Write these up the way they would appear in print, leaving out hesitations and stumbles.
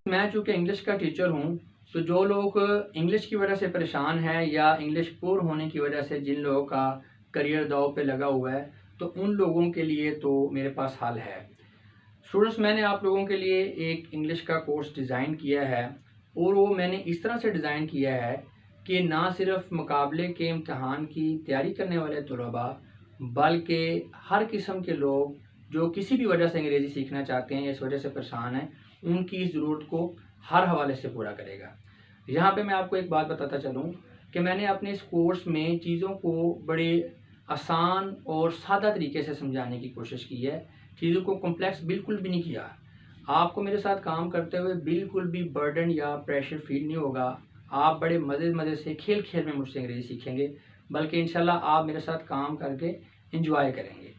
मैं चूँकि इंग्लिश का टीचर हूँ, तो जो लोग इंग्लिश की वजह से परेशान हैं या इंग्लिश पुअर होने की वजह से जिन लोगों का करियर दांव पे लगा हुआ है, तो उन लोगों के लिए तो मेरे पास हल है। स्टूडेंट्स, मैंने आप लोगों के लिए एक इंग्लिश का कोर्स डिज़ाइन किया है, और वो मैंने इस तरह से डिज़ाइन किया है कि ना सिर्फ मुकाबले के इम्तहान की तैयारी करने वाले तलबा, बल्कि हर किस्म के लोग जो किसी भी वजह से अंग्रेज़ी सीखना चाहते हैं या इस वजह से परेशान हैं, उनकी इस ज़रूरत को हर हवाले से पूरा करेगा। यहाँ पे मैं आपको एक बात बताता चलूँ कि मैंने अपने इस कोर्स में चीज़ों को बड़े आसान और सादा तरीके से समझाने की कोशिश की है। चीज़ों को कॉम्प्लेक्स बिल्कुल भी नहीं किया। आपको मेरे साथ काम करते हुए बिल्कुल भी बर्डन या प्रेशर फील नहीं होगा। आप बड़े मज़े से खेल में मुझसे अंग्रेज़ी सीखेंगे, बल्कि इंशाल्लाह आप मेरे साथ काम करके एंजॉय करेंगे।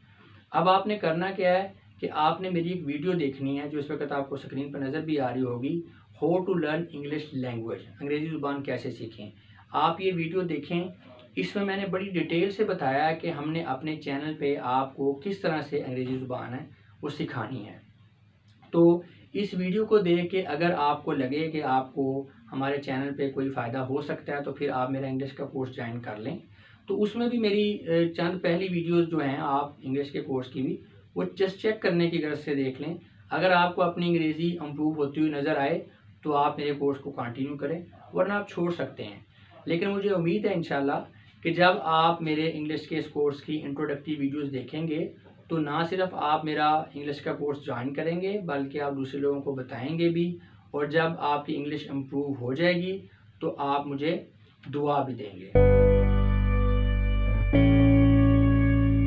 अब आपने करना क्या है कि आपने मेरी एक वीडियो देखनी है जो इस वक्त आपको स्क्रीन पर नज़र भी आ रही होगी, how to learn English language, अंग्रेज़ी ज़ुबान कैसे सीखें। आप ये वीडियो देखें, इसमें मैंने बड़ी डिटेल से बताया है कि हमने अपने चैनल पे आपको किस तरह से अंग्रेज़ी ज़ुबान है वो सिखानी है। तो इस वीडियो को देख के अगर आपको लगे कि आपको हमारे चैनल पे कोई फ़ायदा हो सकता है, तो फिर आप मेरा इंग्लिश का कोर्स ज्वाइन कर लें। तो उसमें भी मेरी चंद पहली वीडियोस जो हैं आप इंग्लिश के कोर्स की भी, वो जस्ट चेक करने की गरज से देख लें। अगर आपको अपनी अंग्रेज़ी इम्प्रूव होती हुई नज़र आए तो आप मेरे कोर्स को कंटिन्यू करें, वरना आप छोड़ सकते हैं। लेकिन मुझे उम्मीद है इंशाल्लाह कि जब आप मेरे इंग्लिश के इस कोर्स की इंट्रोडक्टरी वीडियोस देखेंगे, तो ना सिर्फ आप मेरा इंग्लिश का कोर्स ज्वाइन करेंगे, बल्कि आप दूसरे लोगों को बताएंगे भी, और जब आपकी इंग्लिश इम्प्रूव हो जाएगी तो आप मुझे दुआ भी देंगे।